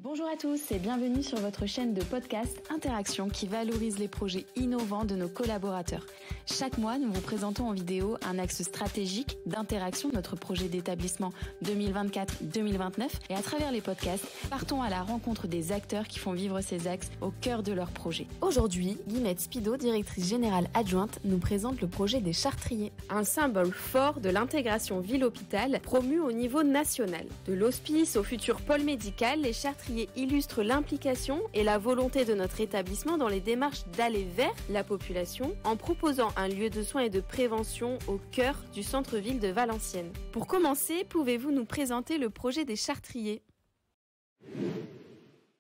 Bonjour à tous et bienvenue sur votre chaîne de podcast Interaction qui valorise les projets innovants de nos collaborateurs. Chaque mois, nous vous présentons en vidéo un axe stratégique d'interaction de notre projet d'établissement 2024-2029 et à travers les podcasts, partons à la rencontre des acteurs qui font vivre ces axes au cœur de leur projet. Aujourd'hui, Guillemette Spido, directrice générale adjointe, nous présente le projet des Chartriers. Un symbole fort de l'intégration ville-hôpital promu au niveau national. De l'hospice au futur pôle médical, les Chartriers illustre l'implication et la volonté de notre établissement dans les démarches d'aller vers la population en proposant un lieu de soins et de prévention au cœur du centre-ville de Valenciennes. Pour commencer, pouvez-vous nous présenter le projet des Chartriers ?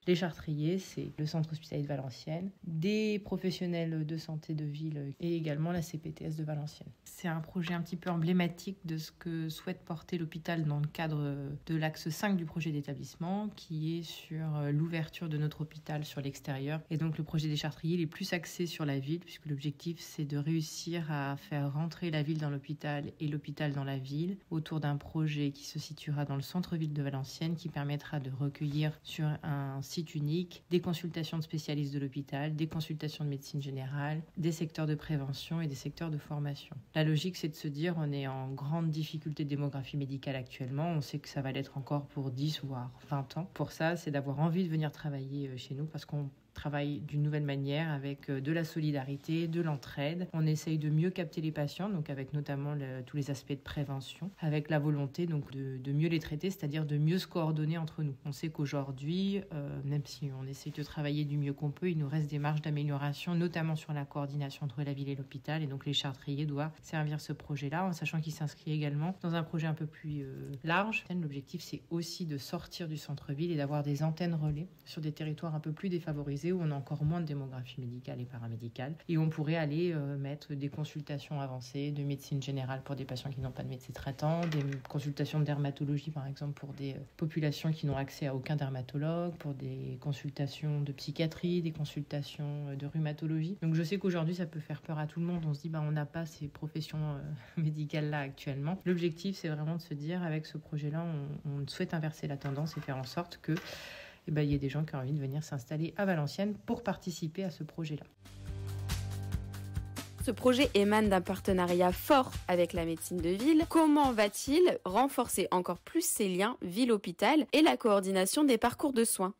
Les Chartriers, c'est le centre hospitalier de Valenciennes, des professionnels de santé de ville et également la CPTS de Valenciennes. C'est un projet un petit peu emblématique de ce que souhaite porter l'hôpital dans le cadre de l'axe 5 du projet d'établissement qui est sur l'ouverture de notre hôpital sur l'extérieur. Et donc le projet des Chartriers il est plus axé sur la ville puisque l'objectif c'est de réussir à faire rentrer la ville dans l'hôpital et l'hôpital dans la ville autour d'un projet qui se situera dans le centre-ville de Valenciennes qui permettra de recueillir sur un site unique, des consultations de spécialistes de l'hôpital, des consultations de médecine générale, des secteurs de prévention et des secteurs de formation. La logique, c'est de se dire on est en grande difficulté de démographie médicale actuellement, on sait que ça va l'être encore pour 10 voire 20 ans. Pour ça, c'est d'avoir envie de venir travailler chez nous parce qu'on travaille d'une nouvelle manière avec de la solidarité, de l'entraide. On essaye de mieux capter les patients, donc avec notamment tous les aspects de prévention, avec la volonté donc de mieux les traiter, c'est-à-dire de mieux se coordonner entre nous. On sait qu'aujourd'hui, même si on essaye de travailler du mieux qu'on peut, il nous reste des marges d'amélioration, notamment sur la coordination entre la ville et l'hôpital. Et donc les Chartriers doivent servir ce projet-là, en sachant qu'il s'inscrit également dans un projet un peu plus large. L'objectif, c'est aussi de sortir du centre-ville et d'avoir des antennes relais sur des territoires un peu plus défavorisés où on a encore moins de démographie médicale et paramédicale. Et on pourrait aller mettre des consultations avancées de médecine générale pour des patients qui n'ont pas de médecin traitant, des consultations de dermatologie par exemple pour des populations qui n'ont accès à aucun dermatologue, pour des consultations de psychiatrie, des consultations de rhumatologie. Donc je sais qu'aujourd'hui ça peut faire peur à tout le monde. On se dit on n'a pas ces professions médicales là actuellement. L'objectif c'est vraiment de se dire avec ce projet-là on souhaite inverser la tendance et faire en sorte que il y a des gens qui ont envie de venir s'installer à Valenciennes pour participer à ce projet-là. Ce projet émane d'un partenariat fort avec la médecine de ville. Comment va-t-il renforcer encore plus ces liens ville-hôpital et la coordination des parcours de soins ?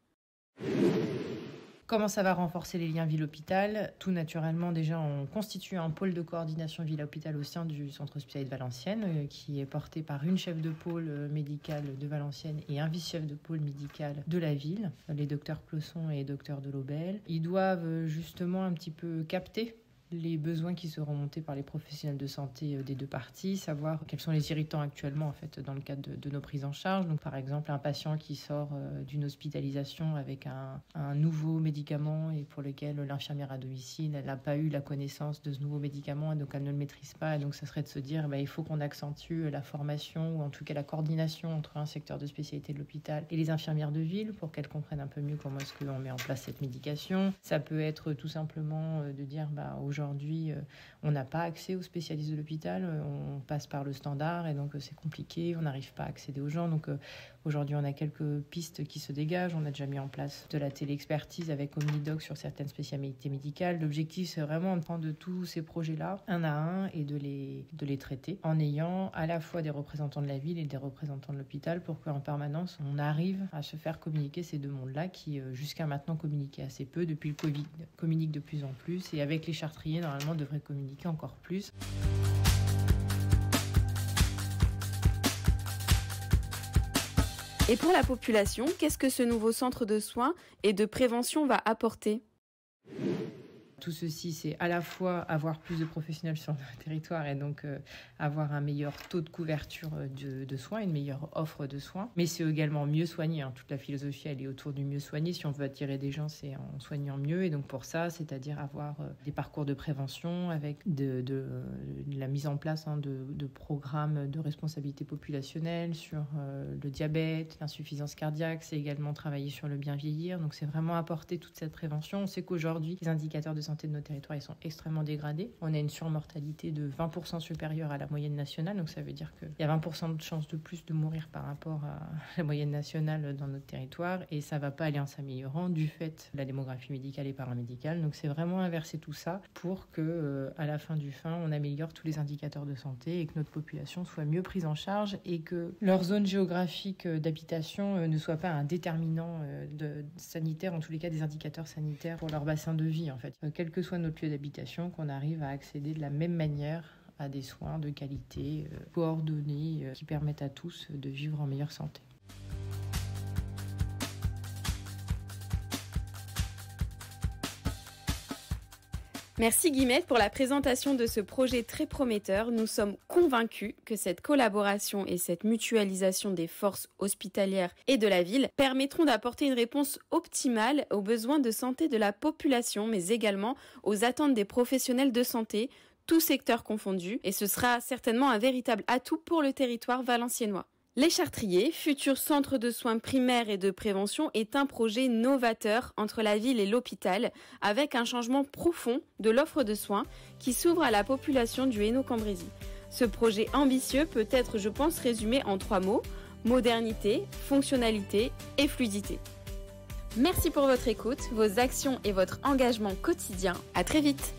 Comment ça va renforcer les liens ville-hôpital ? Tout naturellement, déjà, on constitue un pôle de coordination ville-hôpital au sein du centre hospitalier de Valenciennes, qui est porté par une chef de pôle médical de Valenciennes et un vice-chef de pôle médical de la ville, les docteurs Closson et docteurs Delobel. Ils doivent justement un petit peu capter les besoins qui seront montés par les professionnels de santé des deux parties, savoir quels sont les irritants actuellement en fait dans le cadre de nos prises en charge. Donc par exemple un patient qui sort d'une hospitalisation avec un nouveau médicament et pour lequel l'infirmière à domicile elle n'a pas eu la connaissance de ce nouveau médicament et donc elle ne le maîtrise pas. Et donc ça serait de se dire il faut qu'on accentue la formation ou en tout cas la coordination entre un secteur de spécialité de l'hôpital et les infirmières de ville pour qu'elles comprennent un peu mieux comment est-ce qu'on met en place cette médication. Ça peut être tout simplement de dire aujourd'hui, on n'a pas accès aux spécialistes de l'hôpital, on passe par le standard et donc c'est compliqué, on n'arrive pas à accéder aux gens. Donc aujourd'hui, on a quelques pistes qui se dégagent. On a déjà mis en place de la téléexpertise avec OmniDoc sur certaines spécialités médicales. L'objectif, c'est vraiment de prendre de tous ces projets-là, un à un, et de les traiter en ayant à la fois des représentants de la ville et des représentants de l'hôpital pour qu'en permanence, on arrive à se faire communiquer ces deux mondes-là qui, jusqu'à maintenant, communiquaient assez peu. Depuis le Covid, communiquent de plus en plus. Et avec les Chartriers, normalement, devrait communiquer encore plus. Et pour la population, qu'est-ce que ce nouveau centre de soins et de prévention va apporter ? Tout ceci, c'est à la fois avoir plus de professionnels sur le territoire et donc avoir un meilleur taux de couverture de soins, une meilleure offre de soins. Mais c'est également mieux soigner. Toute la philosophie, elle est autour du mieux soigner. Si on veut attirer des gens, c'est en soignant mieux. Et donc pour ça, c'est-à-dire avoir des parcours de prévention avec de la mise en place de programmes de responsabilité populationnelle sur le diabète, l'insuffisance cardiaque. C'est également travailler sur le bien vieillir. Donc c'est vraiment apporter toute cette prévention. On sait qu'aujourd'hui, les indicateurs de santé de nos territoires, ils sont extrêmement dégradés. On a une surmortalité de 20% supérieure à la moyenne nationale, donc ça veut dire qu'il y a 20% de chances de plus de mourir par rapport à la moyenne nationale dans notre territoire, et ça ne va pas aller en s'améliorant du fait de la démographie médicale et paramédicale. Donc c'est vraiment inverser tout ça pour que à la fin du fin, on améliore tous les indicateurs de santé et que notre population soit mieux prise en charge et que leur zone géographique d'habitation ne soit pas un déterminant sanitaire, en tous les cas des indicateurs sanitaires pour leur bassin de vie en fait. Quel que soit notre lieu d'habitation, qu'on arrive à accéder de la même manière à des soins de qualité, coordonnés, qui permettent à tous de vivre en meilleure santé. Merci Guillemette pour la présentation de ce projet très prometteur. Nous sommes convaincus que cette collaboration et cette mutualisation des forces hospitalières et de la ville permettront d'apporter une réponse optimale aux besoins de santé de la population, mais également aux attentes des professionnels de santé, tous secteurs confondus, et ce sera certainement un véritable atout pour le territoire valenciennois. L'Échartrier, futur centre de soins primaires et de prévention, est un projet novateur entre la ville et l'hôpital, avec un changement profond de l'offre de soins qui s'ouvre à la population du Hainaut-Cambrésis. Ce projet ambitieux peut être, je pense, résumé en 3 mots: modernité, fonctionnalité et fluidité. Merci pour votre écoute, vos actions et votre engagement quotidien. À très vite.